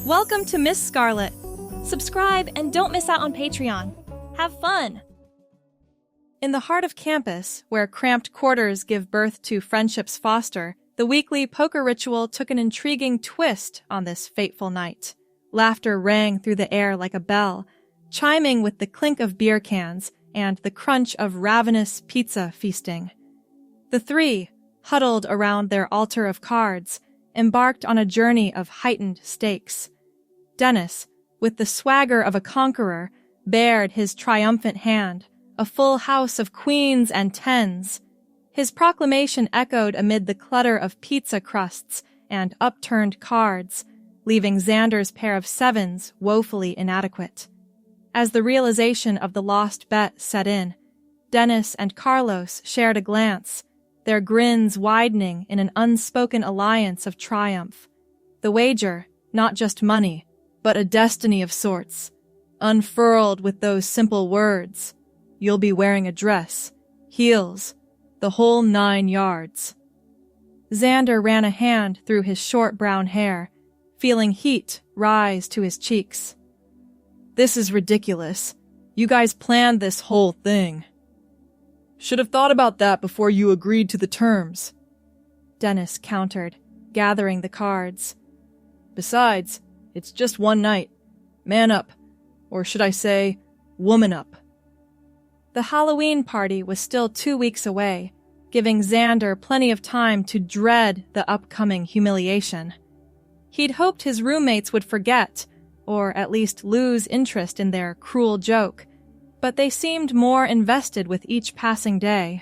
Welcome to Miss Scarlett. Subscribe and don't miss out on Patreon. Have fun! In the heart of campus, where cramped quarters give birth to friendships foster, the weekly poker ritual took an intriguing twist on this fateful night. Laughter rang through the air like a bell, chiming with the clink of beer cans and the crunch of ravenous pizza feasting. The three, huddled around their altar of cards, embarked on a journey of heightened stakes. Dennis, with the swagger of a conqueror, bared his triumphant hand, a full house of queens and tens. His proclamation echoed amid the clutter of pizza crusts and upturned cards, leaving Xander's pair of sevens woefully inadequate. As the realization of the lost bet set in, Dennis and Carlos shared a glance, their grins widening in an unspoken alliance of triumph. The wager, not just money, but a destiny of sorts, unfurled with those simple words: "You'll be wearing a dress, heels, the whole 9 yards." Xander ran a hand through his short brown hair, feeling heat rise to his cheeks. "This is ridiculous. You guys planned this whole thing." "Should have thought about that before you agreed to the terms," Dennis countered, gathering the cards. "Besides, it's just one night. Man up. Or should I say, woman up." The Halloween party was still 2 weeks away, giving Xander plenty of time to dread the upcoming humiliation. He'd hoped his roommates would forget, or at least lose interest in their cruel joke, but they seemed more invested with each passing day.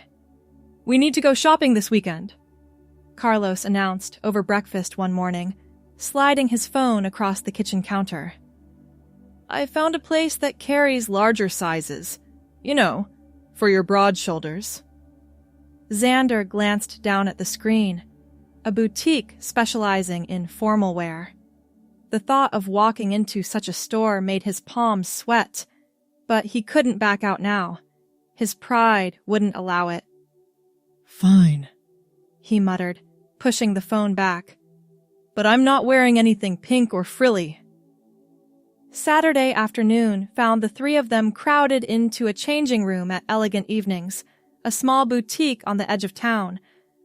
"We need to go shopping this weekend," Carlos announced over breakfast one morning, sliding his phone across the kitchen counter. "I found a place that carries larger sizes. You know, for your broad shoulders." Xander glanced down at the screen, a boutique specializing in formal wear. The thought of walking into such a store made his palms sweat, but he couldn't back out now. His pride wouldn't allow it. "Fine," he muttered, pushing the phone back. "But I'm not wearing anything pink or frilly." Saturday afternoon found the three of them crowded into a changing room at Elegant Evenings, a small boutique on the edge of town.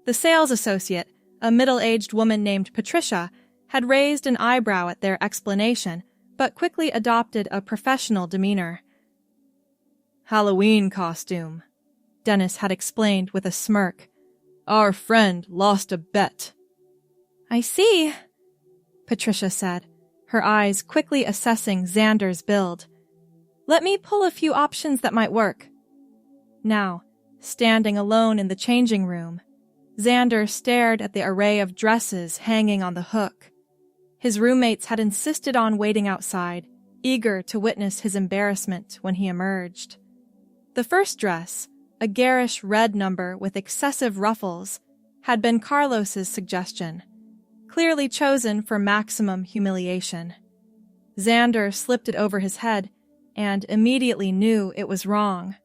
The sales associate, a middle-aged woman named Patricia, had raised an eyebrow at their explanation, but quickly adopted a professional demeanor. "Halloween costume," Dennis had explained with a smirk. "Our friend lost a bet." "I see," Patricia said, her eyes quickly assessing Xander's build. "Let me pull a few options that might work." Now, standing alone in the changing room, Xander stared at the array of dresses hanging on the hook. His roommates had insisted on waiting outside, eager to witness his embarrassment when he emerged. The first dress, a garish red number with excessive ruffles, had been Carlos's suggestion, clearly chosen for maximum humiliation. Xander slipped it over his head and immediately knew it was wrong.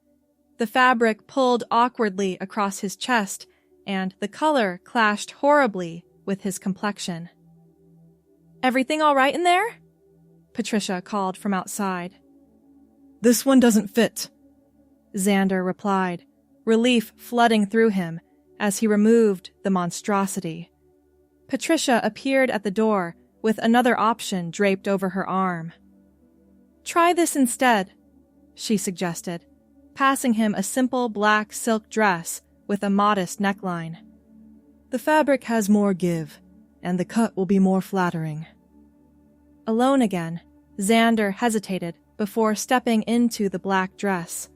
The fabric pulled awkwardly across his chest, and the color clashed horribly with his complexion. "Everything all right in there?" Patricia called from outside. "This one doesn't fit," Xander replied, relief flooding through him as he removed the monstrosity. Patricia appeared at the door with another option draped over her arm. "Try this instead," she suggested, passing him a simple black silk dress with a modest neckline. "The fabric has more give, and the cut will be more flattering." Alone again, Xander hesitated before stepping into the black dress.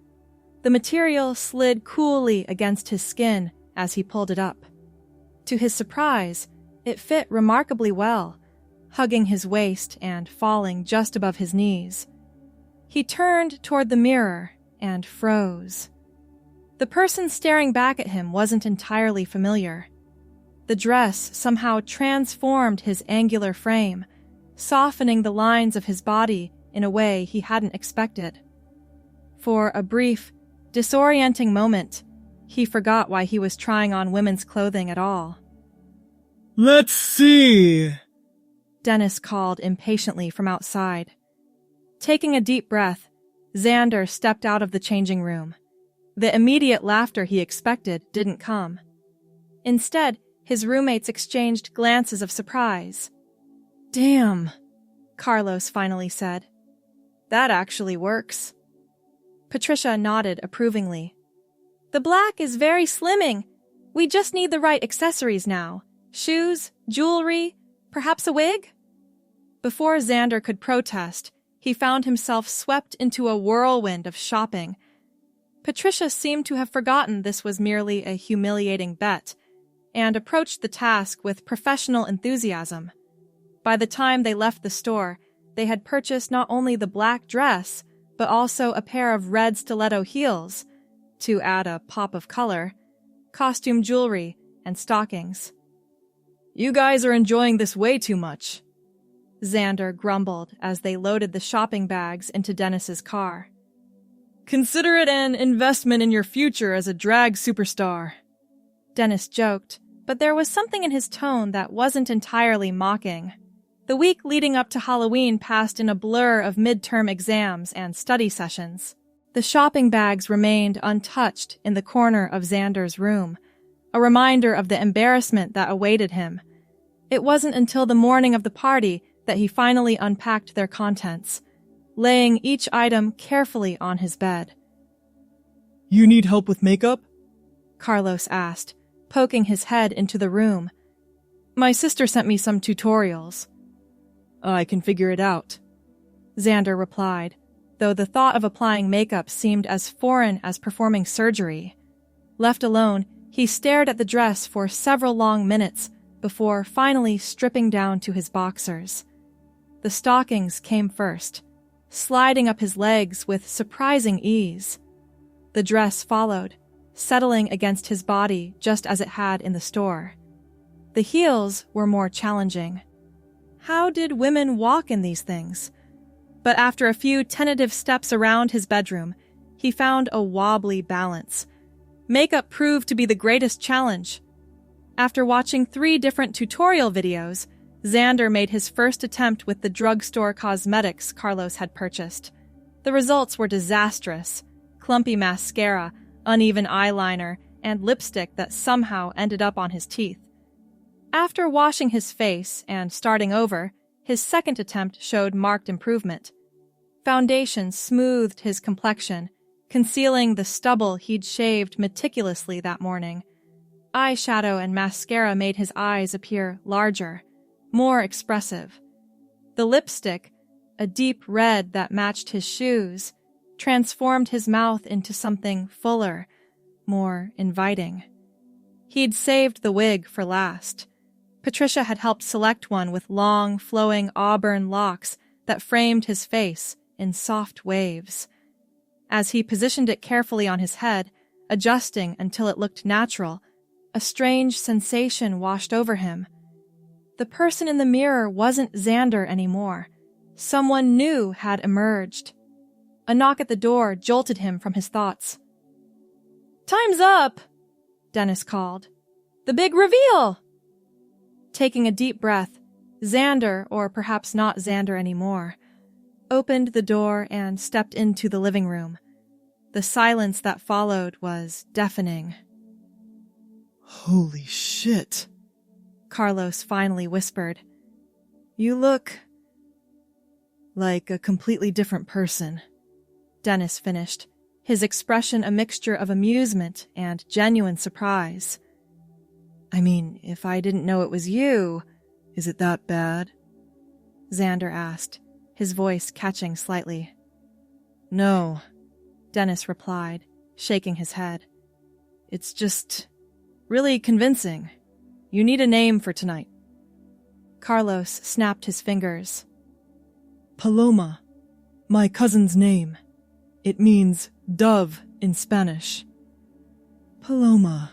The material slid coolly against his skin as he pulled it up. To his surprise, it fit remarkably well, hugging his waist and falling just above his knees. He turned toward the mirror and froze. The person staring back at him wasn't entirely familiar. The dress somehow transformed his angular frame, softening the lines of his body in a way he hadn't expected. For a brief, disorienting moment, he forgot why he was trying on women's clothing at all. "Let's see," Dennis called impatiently from outside. Taking a deep breath, Xander stepped out of the changing room. The immediate laughter he expected didn't come. Instead, his roommates exchanged glances of surprise. "Damn," Carlos finally said. "That actually works." Patricia nodded approvingly. "The black is very slimming. We just need the right accessories now. Shoes, jewelry, perhaps a wig?" Before Xander could protest, he found himself swept into a whirlwind of shopping. Patricia seemed to have forgotten this was merely a humiliating bet, and approached the task with professional enthusiasm. By the time they left the store, they had purchased not only the black dress, but also a pair of red stiletto heels, to add a pop of color, costume jewelry, and stockings. "You guys are enjoying this way too much," Xander grumbled as they loaded the shopping bags into Dennis's car. "Consider it an investment in your future as a drag superstar," Dennis joked, but there was something in his tone that wasn't entirely mocking. The week leading up to Halloween passed in a blur of midterm exams and study sessions. The shopping bags remained untouched in the corner of Xander's room, a reminder of the embarrassment that awaited him. It wasn't until the morning of the party that he finally unpacked their contents, laying each item carefully on his bed. "You need help with makeup?" Carlos asked, poking his head into the room. "My sister sent me some tutorials." "I can figure it out," Xander replied, though the thought of applying makeup seemed as foreign as performing surgery. Left alone, he stared at the dress for several long minutes before finally stripping down to his boxers. The stockings came first, sliding up his legs with surprising ease. The dress followed, settling against his body just as it had in the store. The heels were more challenging. How did women walk in these things? But after a few tentative steps around his bedroom, he found a wobbly balance. Makeup proved to be the greatest challenge. After watching 3 different tutorial videos, Xander made his first attempt with the drugstore cosmetics Carlos had purchased. The results were disastrous: clumpy mascara, uneven eyeliner, and lipstick that somehow ended up on his teeth. After washing his face and starting over, his second attempt showed marked improvement. Foundation smoothed his complexion, concealing the stubble he'd shaved meticulously that morning. Eyeshadow and mascara made his eyes appear larger, more expressive. The lipstick, a deep red that matched his shoes, transformed his mouth into something fuller, more inviting. He'd saved the wig for last. Patricia had helped select one with long, flowing auburn locks that framed his face in soft waves. As he positioned it carefully on his head, adjusting until it looked natural, a strange sensation washed over him. The person in the mirror wasn't Xander anymore. Someone new had emerged. A knock at the door jolted him from his thoughts. "Time's up!" Dennis called. "The big reveal!" Taking a deep breath, Xander, or perhaps not Xander anymore, opened the door and stepped into the living room. The silence that followed was deafening. "Holy shit," Carlos finally whispered. "You look like a completely different person," Dennis finished, his expression a mixture of amusement and genuine surprise. "I mean, if I didn't know it was you, is it that bad?" Xander asked, his voice catching slightly. "No," Dennis replied, shaking his head. "It's just really convincing. You need a name for tonight." Carlos snapped his fingers. "Paloma, my cousin's name. It means dove in Spanish." "Paloma,"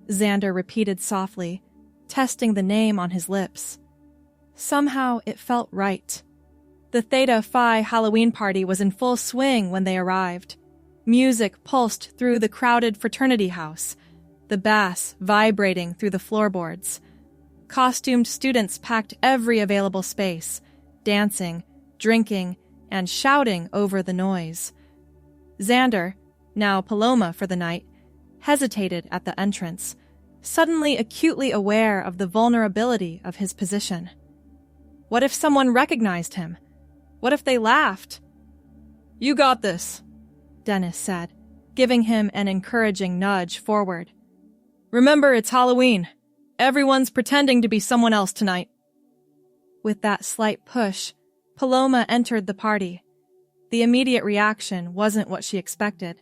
Xander repeated softly, testing the name on his lips. Somehow it felt right. The Theta Phi Halloween party was in full swing when they arrived. Music pulsed through the crowded fraternity house, the bass vibrating through the floorboards. Costumed students packed every available space, dancing, drinking, and shouting over the noise. Xander, now Paloma for the night, hesitated at the entrance, suddenly acutely aware of the vulnerability of his position. What if someone recognized him? What if they laughed? "You got this," Dennis said, giving him an encouraging nudge forward. "Remember, it's Halloween. Everyone's pretending to be someone else tonight." With that slight push, Paloma entered the party. The immediate reaction wasn't what she expected.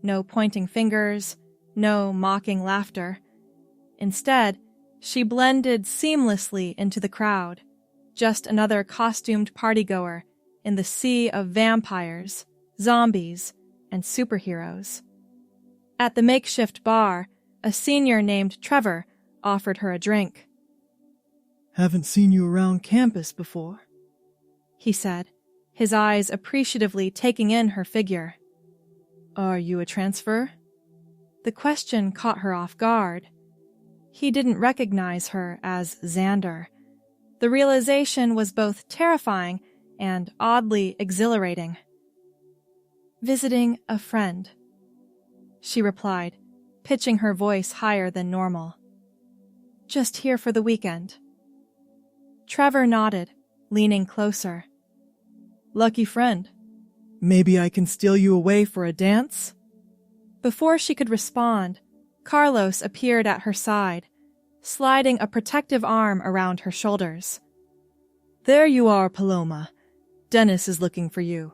No pointing fingers, no mocking laughter. Instead, she blended seamlessly into the crowd, just another costumed partygoer in the sea of vampires, zombies, and superheroes. At the makeshift bar, a senior named Trevor offered her a drink. "Haven't seen you around campus before," he said, his eyes appreciatively taking in her figure. "Are you a transfer?" The question caught her off guard. He didn't recognize her as Xander. The realization was both terrifying and oddly exhilarating. "Visiting a friend," she replied, pitching her voice higher than normal. "Just here for the weekend." Trevor nodded, leaning closer. "Lucky friend. Maybe I can steal you away for a dance?" Before she could respond, Carlos appeared at her side, sliding a protective arm around her shoulders. "There you are, Paloma. Dennis is looking for you."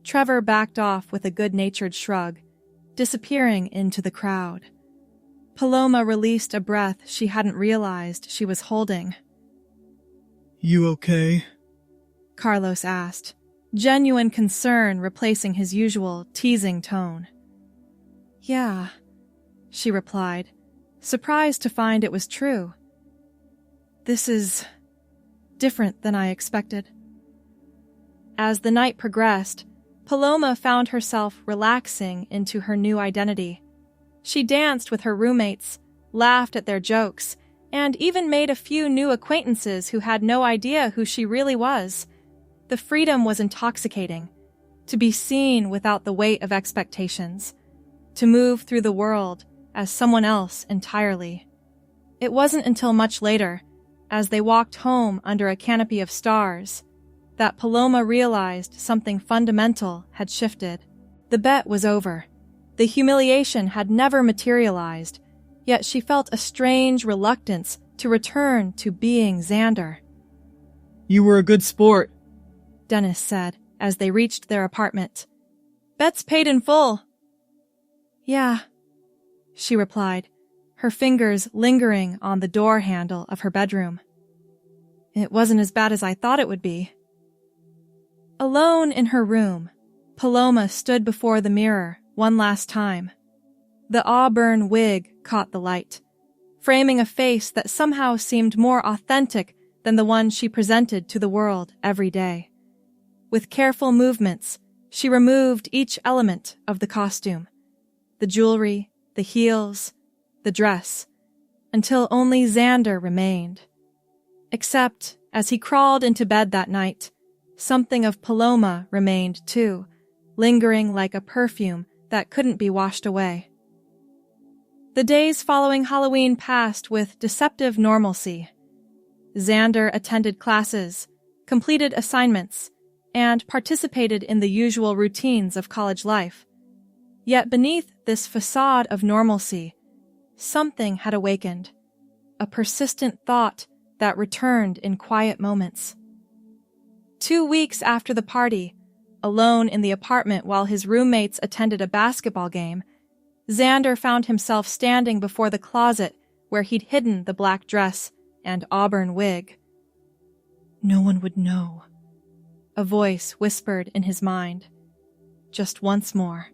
Trevor backed off with a good-natured shrug, disappearing into the crowd. Paloma released a breath she hadn't realized she was holding. "You okay?" Carlos asked, genuine concern replacing his usual teasing tone. "Yeah," she replied, surprised to find it was true. "This is different than I expected." As the night progressed, Paloma found herself relaxing into her new identity. She danced with her roommates, laughed at their jokes, and even made a few new acquaintances who had no idea who she really was. The freedom was intoxicating. To be seen without the weight of expectations. To move through the world as someone else entirely. It wasn't until much later, as they walked home under a canopy of stars, that Paloma realized something fundamental had shifted. The bet was over. The humiliation had never materialized, yet she felt a strange reluctance to return to being Xander. "You were a good sport," Dennis said as they reached their apartment. "Bet's paid in full." "Yeah," she replied, her fingers lingering on the door handle of her bedroom. "It wasn't as bad as I thought it would be." Alone in her room, Paloma stood before the mirror one last time. The auburn wig caught the light, framing a face that somehow seemed more authentic than the one she presented to the world every day. With careful movements, she removed each element of the costume, the jewelry, the heels, the dress, until only Xander remained. Except, as he crawled into bed that night, something of Paloma remained too, lingering like a perfume that couldn't be washed away. The days following Halloween passed with deceptive normalcy. Xander attended classes, completed assignments, and participated in the usual routines of college life. Yet beneath this facade of normalcy, something had awakened, a persistent thought that returned in quiet moments. 2 weeks after the party, alone in the apartment while his roommates attended a basketball game, Xander found himself standing before the closet where he'd hidden the black dress and auburn wig. "No one would know," a voice whispered in his mind. Just once more.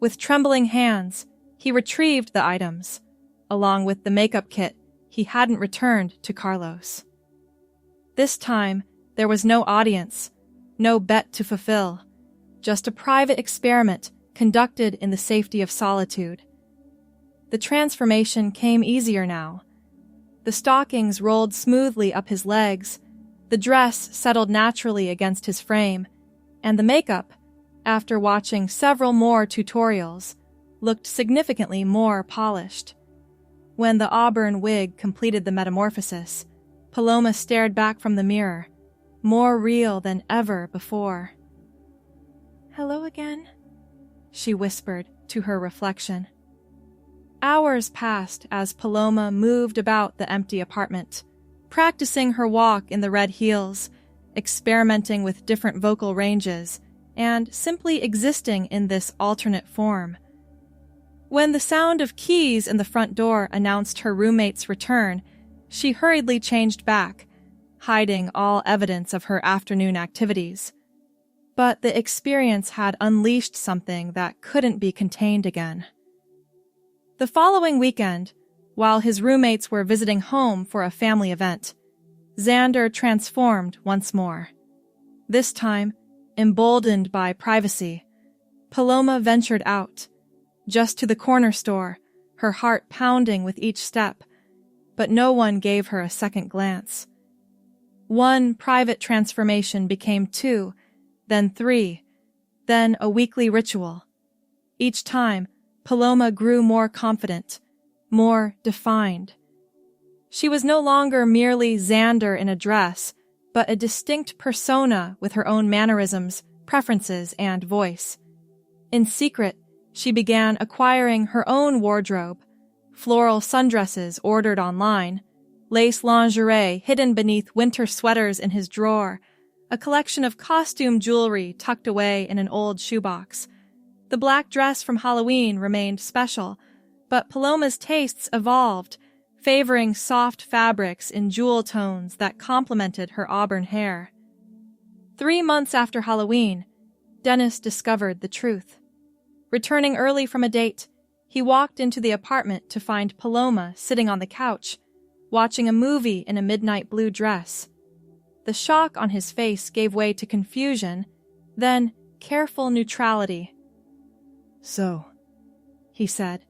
With trembling hands, he retrieved the items, along with the makeup kit he hadn't returned to Carlos. This time, there was no audience, no bet to fulfill, just a private experiment conducted in the safety of solitude. The transformation came easier now. The stockings rolled smoothly up his legs, the dress settled naturally against his frame, and the makeup, after watching several more tutorials, looked significantly more polished. When the auburn wig completed the metamorphosis, Paloma stared back from the mirror, more real than ever before. "Hello again," she whispered to her reflection. Hours passed as Paloma moved about the empty apartment, practicing her walk in the red heels, experimenting with different vocal ranges, and simply existing in this alternate form. When the sound of keys in the front door announced her roommate's return, she hurriedly changed back, hiding all evidence of her afternoon activities. But the experience had unleashed something that couldn't be contained again. The following weekend, while his roommates were visiting home for a family event, Xander transformed once more. This time, emboldened by privacy, Paloma ventured out, just to the corner store, her heart pounding with each step, but no one gave her a second glance. One private transformation became 2, then 3, then a weekly ritual. Each time, Paloma grew more confident, more defined. She was no longer merely Xander in a dress, but a distinct persona with her own mannerisms, preferences, and voice. In secret, she began acquiring her own wardrobe, floral sundresses ordered online, lace lingerie hidden beneath winter sweaters in his drawer, a collection of costume jewelry tucked away in an old shoebox. The black dress from Halloween remained special, but Paloma's tastes evolved, favoring soft fabrics in jewel tones that complemented her auburn hair. 3 months after Halloween, Dennis discovered the truth. Returning early from a date, he walked into the apartment to find Paloma sitting on the couch, watching a movie in a midnight blue dress. The shock on his face gave way to confusion, then careful neutrality. "So," he said,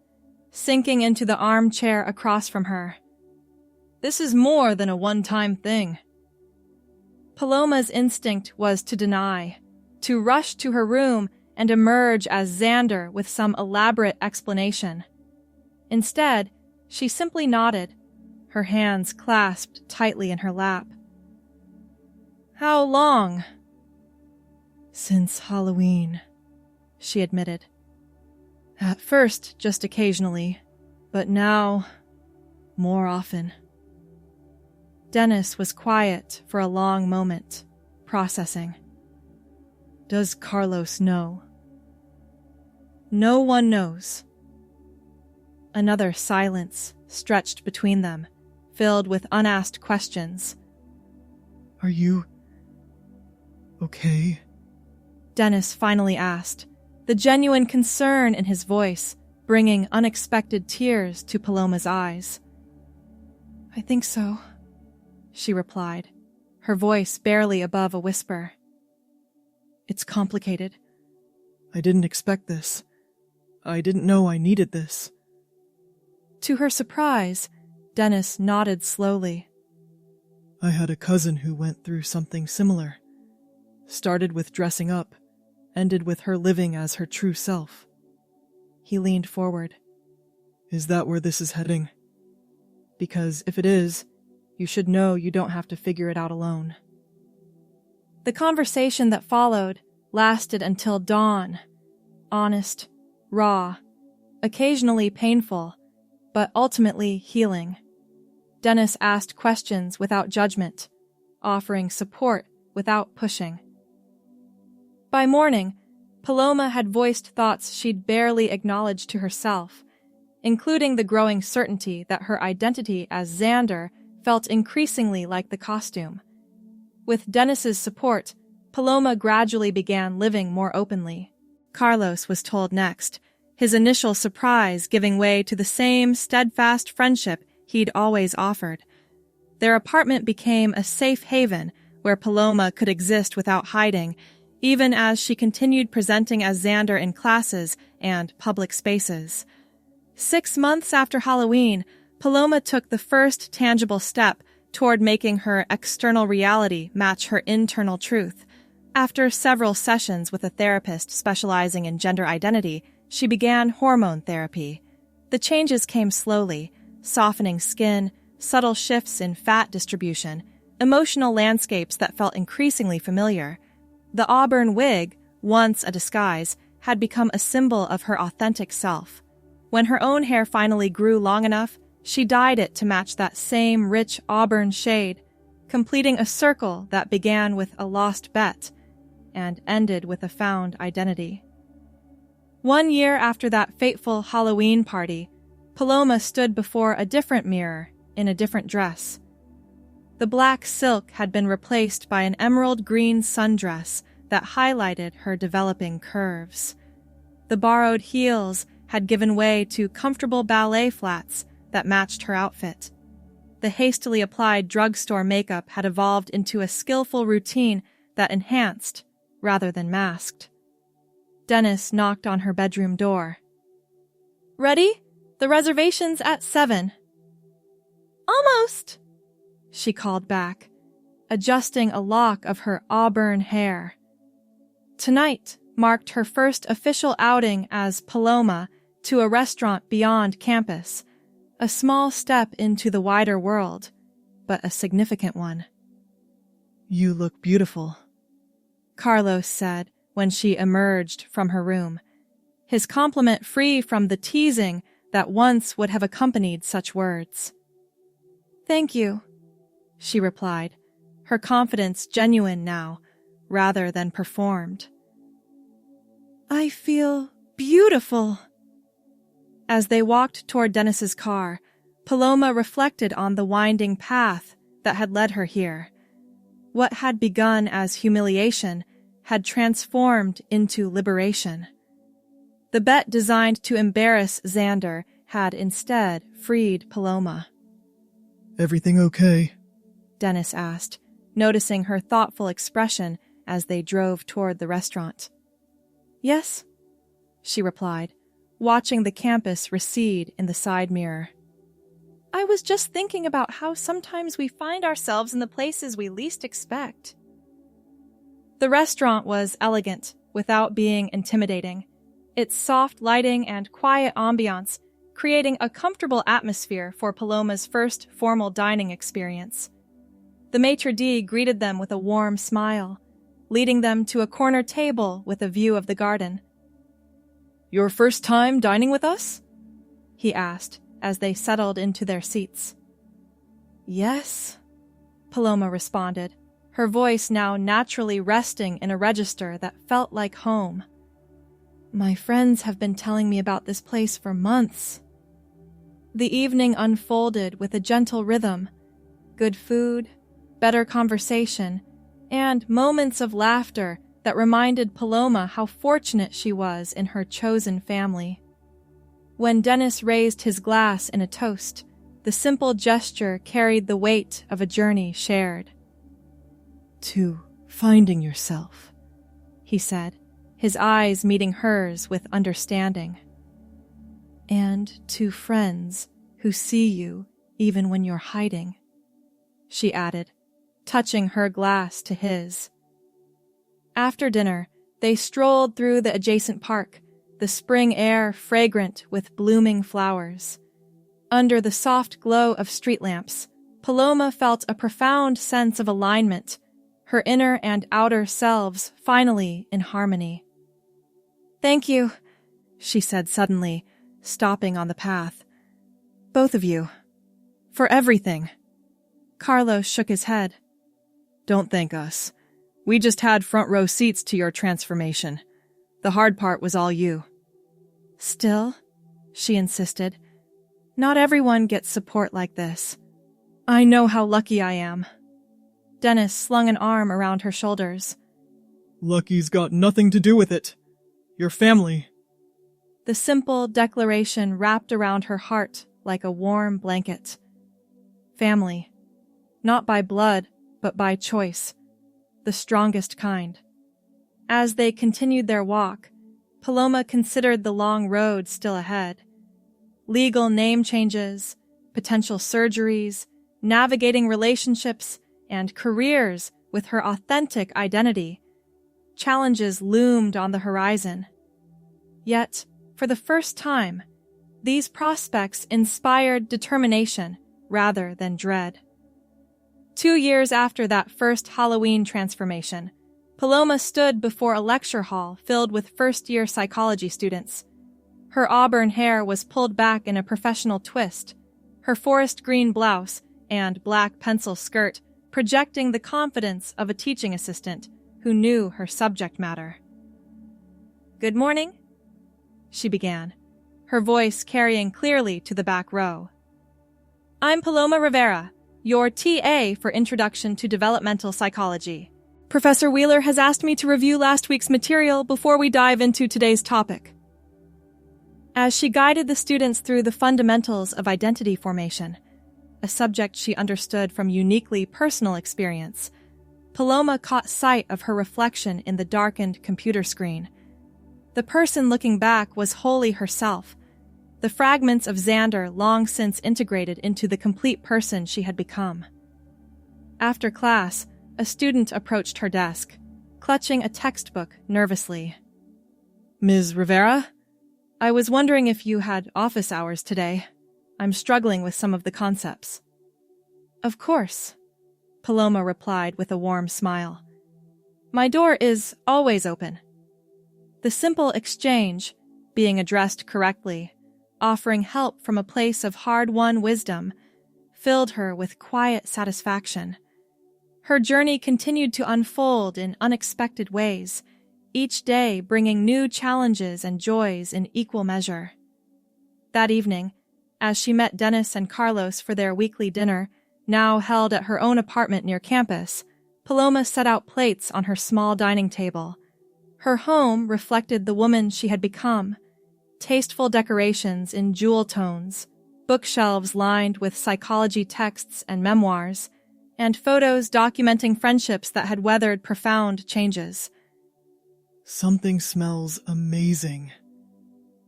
sinking into the armchair across from her. "This is more than a one-time thing." Paloma's instinct was to deny, to rush to her room and emerge as Xander with some elaborate explanation. Instead, she simply nodded, her hands clasped tightly in her lap. "How long?" "Since Halloween," she admitted. "At first, just occasionally, but now, more often." Dennis was quiet for a long moment, processing. "Does Carlos know?" "No one knows." Another silence stretched between them, filled with unasked questions. "Are you okay?" Dennis finally asked, the genuine concern in his voice bringing unexpected tears to Paloma's eyes. "I think so," she replied, her voice barely above a whisper. "It's complicated. I didn't expect this. I didn't know I needed this." To her surprise, Dennis nodded slowly. "I had a cousin who went through something similar. Started with dressing up, ended with her living as her true self." He leaned forward. "Is that where this is heading? Because if it is, you should know you don't have to figure it out alone." The conversation that followed lasted until dawn. Honest, raw, occasionally painful, but ultimately healing. Dennis asked questions without judgment, offering support without pushing. By morning, Paloma had voiced thoughts she'd barely acknowledged to herself, including the growing certainty that her identity as Xander felt increasingly like the costume. With Dennis's support, Paloma gradually began living more openly. Carlos was told next, his initial surprise giving way to the same steadfast friendship he'd always offered. Their apartment became a safe haven where Paloma could exist without hiding, even as she continued presenting as Xander in classes and public spaces. 6 months after Halloween, Paloma took the first tangible step toward making her external reality match her internal truth. After several sessions with a therapist specializing in gender identity, she began hormone therapy. The changes came slowly: softening skin, subtle shifts in fat distribution, emotional landscapes that felt increasingly familiar. The auburn wig, once a disguise, had become a symbol of her authentic self. When her own hair finally grew long enough, she dyed it to match that same rich auburn shade, completing a circle that began with a lost bet and ended with a found identity. 1 year after that fateful Halloween party, Paloma stood before a different mirror in a different dress. The black silk had been replaced by an emerald green sundress that highlighted her developing curves. The borrowed heels had given way to comfortable ballet flats that matched her outfit. The hastily applied drugstore makeup had evolved into a skillful routine that enhanced rather than masked. Dennis knocked on her bedroom door. "Ready? The reservation's at 7. "Almost," she called back, adjusting a lock of her auburn hair. Tonight marked her first official outing as Paloma to a restaurant beyond campus, a small step into the wider world, but a significant one. "You look beautiful," Carlos said when she emerged from her room, his compliment free from the teasing that once would have accompanied such words. "Thank you," she replied, her confidence genuine now, rather than performed. "I feel beautiful." As they walked toward Dennis's car, Paloma reflected on the winding path that had led her here. What had begun as humiliation had transformed into liberation. The bet designed to embarrass Xander had instead freed Paloma. "Everything okay?" Dennis asked, noticing her thoughtful expression as they drove toward the restaurant. "Yes," she replied, watching the campus recede in the side mirror. "I was just thinking about how sometimes we find ourselves in the places we least expect." The restaurant was elegant without being intimidating, its soft lighting and quiet ambiance creating a comfortable atmosphere for Paloma's first formal dining experience. The maitre d' greeted them with a warm smile, leading them to a corner table with a view of the garden. "Your first time dining with us?" he asked as they settled into their seats. "Yes," Paloma responded, her voice now naturally resting in a register that felt like home. "My friends have been telling me about this place for months." The evening unfolded with a gentle rhythm, good food, better conversation, and moments of laughter that reminded Paloma how fortunate she was in her chosen family. When Dennis raised his glass in a toast, the simple gesture carried the weight of a journey shared. "To finding yourself," he said, his eyes meeting hers with understanding. "And to friends who see you even when you're hiding," she added, touching her glass to his. After dinner, they strolled through the adjacent park, the spring air fragrant with blooming flowers. Under the soft glow of street lamps, Paloma felt a profound sense of alignment, her inner and outer selves finally in harmony. "Thank you," she said suddenly, stopping on the path. "Both of you. For everything." Carlos shook his head. "Don't thank us. We just had front row seats to your transformation. The hard part was all you." "Still," she insisted, "not everyone gets support like this. I know how lucky I am." Dennis slung an arm around her shoulders. "Lucky's got nothing to do with it. Your family." The simple declaration wrapped around her heart like a warm blanket. Family. Not by blood, but by choice. The strongest kind. As they continued their walk, Paloma considered the long road still ahead. Legal name changes, potential surgeries, navigating relationships, and careers with her authentic identity. Challenges loomed on the horizon. Yet, for the first time, these prospects inspired determination rather than dread. 2 years after that first Halloween transformation, Paloma stood before a lecture hall filled with first-year psychology students. Her auburn hair was pulled back in a professional twist, her forest green blouse and black pencil skirt projecting the confidence of a teaching assistant who knew her subject matter. "Good morning," she began, her voice carrying clearly to the back row. "I'm Paloma Rivera, your TA for Introduction to Developmental Psychology. Professor Wheeler has asked me to review last week's material before we dive into today's topic." As she guided the students through the fundamentals of identity formation, a subject she understood from uniquely personal experience, Paloma caught sight of her reflection in the darkened computer screen. The person looking back was wholly herself, the fragments of Xander long since integrated into the complete person she had become. After class, a student approached her desk, clutching a textbook nervously. "Ms. Rivera, I was wondering if you had office hours today. I'm struggling with some of the concepts." "Of course," Paloma replied with a warm smile. "My door is always open." The simple exchange, being addressed correctly, offering help from a place of hard-won wisdom, filled her with quiet satisfaction. Her journey continued to unfold in unexpected ways, each day bringing new challenges and joys in equal measure. That evening, as she met Dennis and Carlos for their weekly dinner, now held at her own apartment near campus, Paloma set out plates on her small dining table. Her home reflected the woman she had become. Tasteful decorations in jewel tones, bookshelves lined with psychology texts and memoirs, and photos documenting friendships that had weathered profound changes. "Something smells amazing,"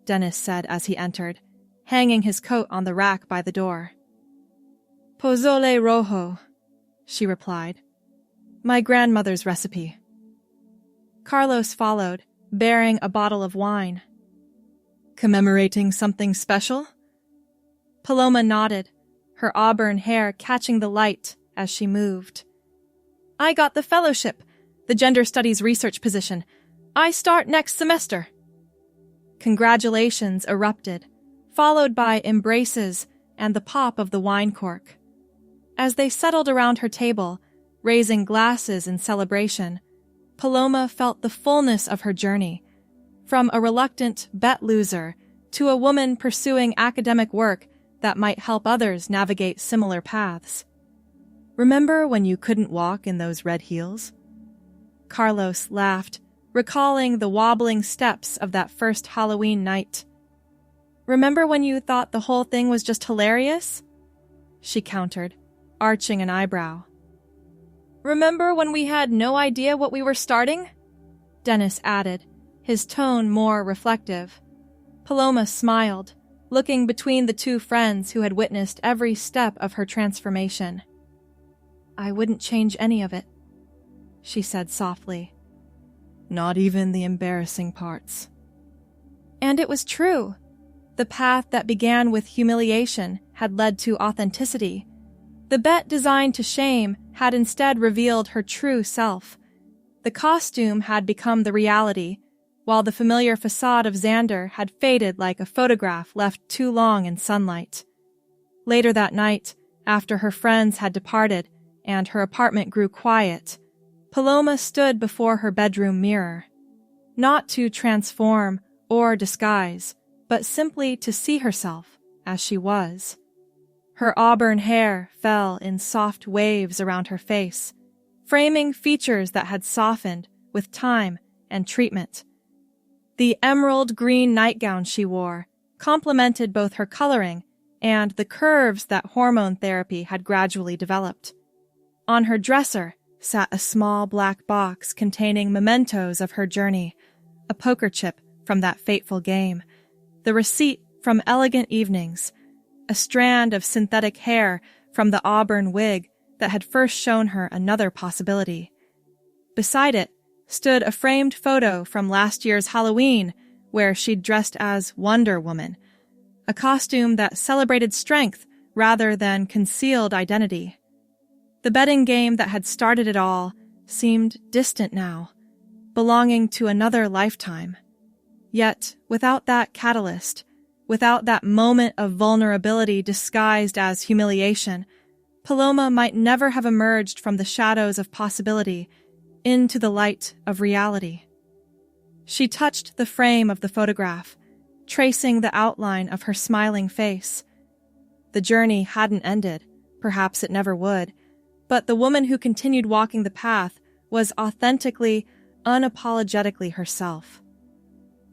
Dennis said as he entered, hanging his coat on the rack by the door. "Pozole rojo," she replied. "My grandmother's recipe." Carlos followed, bearing a bottle of wine. "Commemorating something special?" Paloma nodded, her auburn hair catching the light as she moved. "I got the fellowship, the gender studies research position. I start next semester." Congratulations erupted, followed by embraces and the pop of the wine cork. As they settled around her table, raising glasses in celebration, Paloma felt the fullness of her journey, from a reluctant bet loser to a woman pursuing academic work that might help others navigate similar paths. "Remember when you couldn't walk in those red heels?" Carlos laughed, recalling the wobbling steps of that first Halloween night. "Remember when you thought the whole thing was just hilarious?" she countered, arching an eyebrow. "Remember when we had no idea what we were starting?" Dennis added, his tone more reflective. Paloma smiled, looking between the two friends who had witnessed every step of her transformation. "I wouldn't change any of it," she said softly. "Not even the embarrassing parts." And it was true. The path that began with humiliation had led to authenticity. The bet designed to shame had instead revealed her true self. The costume had become the reality, while the familiar facade of Xander had faded like a photograph left too long in sunlight. Later that night, after her friends had departed and her apartment grew quiet, Paloma stood before her bedroom mirror, not to transform or disguise, but simply to see herself as she was. Her auburn hair fell in soft waves around her face, framing features that had softened with time and treatment. The emerald green nightgown she wore complemented both her coloring and the curves that hormone therapy had gradually developed. On her dresser sat a small black box containing mementos of her journey, a poker chip from that fateful game, the receipt from elegant evenings, a strand of synthetic hair from the auburn wig that had first shown her another possibility. Beside it stood a framed photo from last year's Halloween where she'd dressed as Wonder Woman, a costume that celebrated strength rather than concealed identity. The betting game that had started it all seemed distant now, belonging to another lifetime. Yet, without that catalyst, without that moment of vulnerability disguised as humiliation, Paloma might never have emerged from the shadows of possibility into the light of reality. She touched the frame of the photograph, tracing the outline of her smiling face. The journey hadn't ended, perhaps it never would, but the woman who continued walking the path was authentically, unapologetically herself.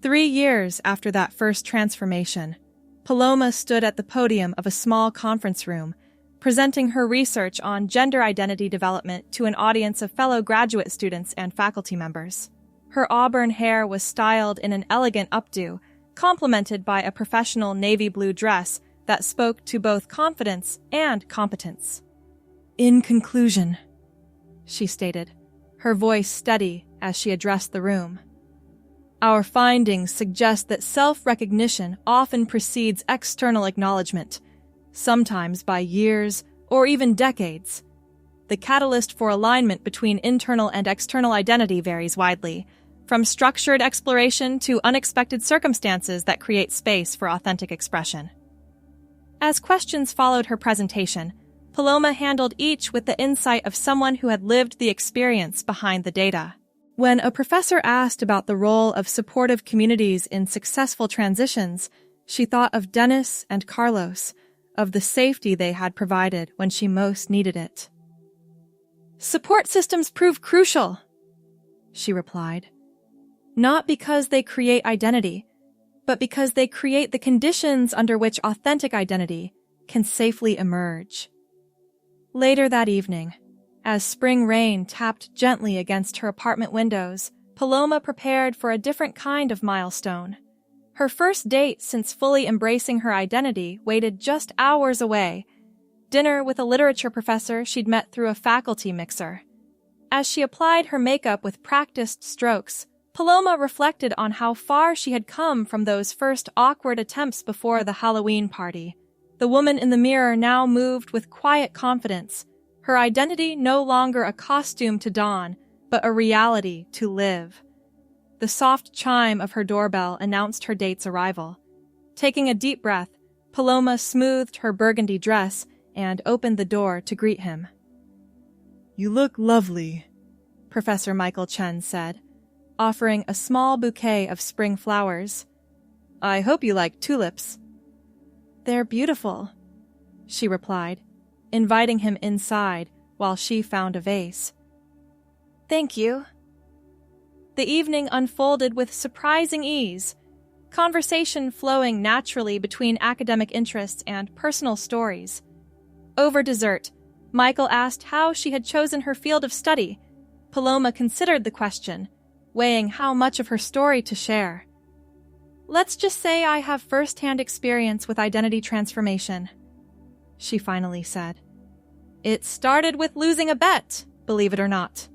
3 years after that first transformation, Paloma stood at the podium of a small conference room, presenting her research on gender identity development to an audience of fellow graduate students and faculty members. Her auburn hair was styled in an elegant updo, complemented by a professional navy blue dress that spoke to both confidence and competence. "In conclusion," she stated, her voice steady as she addressed the room, "our findings suggest that self-recognition often precedes external acknowledgement, sometimes by years or even decades. The catalyst for alignment between internal and external identity varies widely, from structured exploration to unexpected circumstances that create space for authentic expression." As questions followed her presentation, Paloma handled each with the insight of someone who had lived the experience behind the data. When a professor asked about the role of supportive communities in successful transitions, she thought of Dennis and Carlos, of the safety they had provided when she most needed it. "Support systems prove crucial," she replied. "Not because they create identity, but because they create the conditions under which authentic identity can safely emerge." Later that evening, as spring rain tapped gently against her apartment windows, Paloma prepared for a different kind of milestone. Her first date since fully embracing her identity waited just hours away, dinner with a literature professor she'd met through a faculty mixer. As she applied her makeup with practiced strokes, Paloma reflected on how far she had come from those first awkward attempts before the Halloween party. The woman in the mirror now moved with quiet confidence, her identity no longer a costume to don, but a reality to live. The soft chime of her doorbell announced her date's arrival. Taking a deep breath, Paloma smoothed her burgundy dress and opened the door to greet him. "You look lovely," Professor Michael Chen said, offering a small bouquet of spring flowers. "I hope you like tulips." "They're beautiful," she replied, inviting him inside while she found a vase. "Thank you." The evening unfolded with surprising ease, conversation flowing naturally between academic interests and personal stories. Over dessert, Michael asked how she had chosen her field of study. Paloma considered the question, weighing how much of her story to share. "Let's just say I have first-hand experience with identity transformation," she finally said. "It started with losing a bet, believe it or not."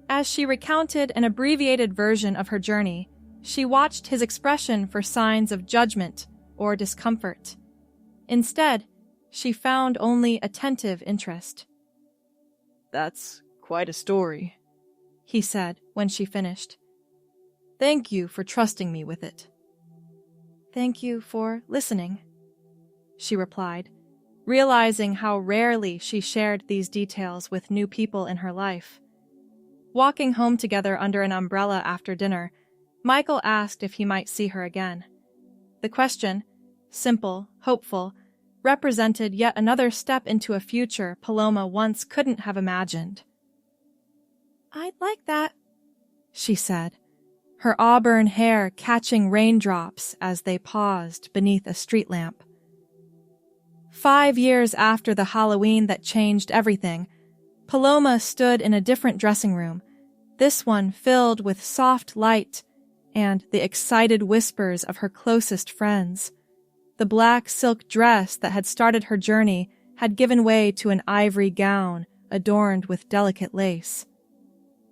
As she recounted an abbreviated version of her journey, she watched his expression for signs of judgment or discomfort. Instead, she found only attentive interest. "That's quite a story," he said when she finished. "Thank you for trusting me with it." "Thank you for listening," she replied, realizing how rarely she shared these details with new people in her life. Walking home together under an umbrella after dinner, Michael asked if he might see her again. The question, simple, hopeful, represented yet another step into a future Paloma once couldn't have imagined. "I'd like that," she said, her auburn hair catching raindrops as they paused beneath a street lamp. 5 years after the Halloween that changed everything, Paloma stood in a different dressing room, this one filled with soft light and the excited whispers of her closest friends. The black silk dress that had started her journey had given way to an ivory gown adorned with delicate lace.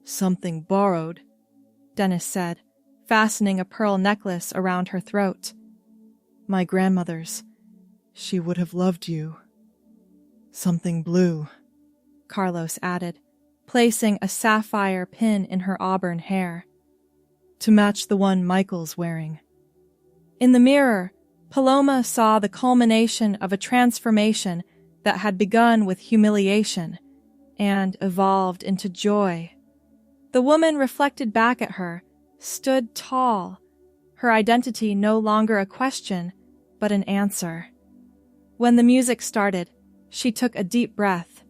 "Something borrowed," Dennis said, fastening a pearl necklace around her throat. "My grandmother's. She would have loved you." "Something blue," Carlos added, placing a sapphire pin in her auburn hair. "To match the one Michael's wearing." In the mirror, Paloma saw the culmination of a transformation that had begun with humiliation and evolved into joy. The woman reflected back at her, stood tall, her identity no longer a question, but an answer. When the music started, she took a deep breath.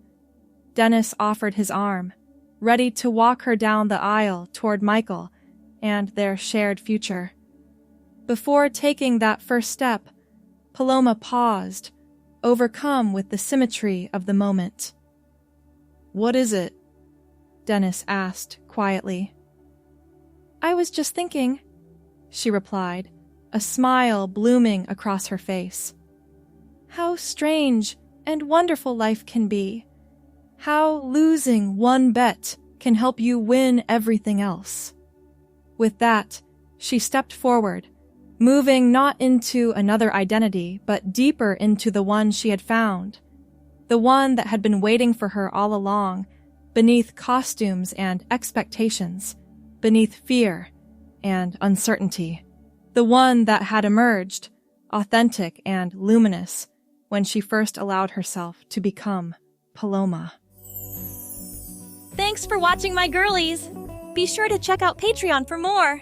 Dennis offered his arm, ready to walk her down the aisle toward Michael and their shared future. Before taking that first step, Paloma paused, overcome with the symmetry of the moment. "What is it?" Dennis asked quietly. "I was just thinking," she replied, a smile blooming across her face. "How strange and wonderful life can be. How losing one bet can help you win everything else." With that, she stepped forward, moving not into another identity, but deeper into the one she had found, the one that had been waiting for her all along, beneath costumes and expectations, beneath fear and uncertainty, the one that had emerged, authentic and luminous, when she first allowed herself to become Paloma. Thanks for watching, my girlies! Be sure to check out Patreon for more!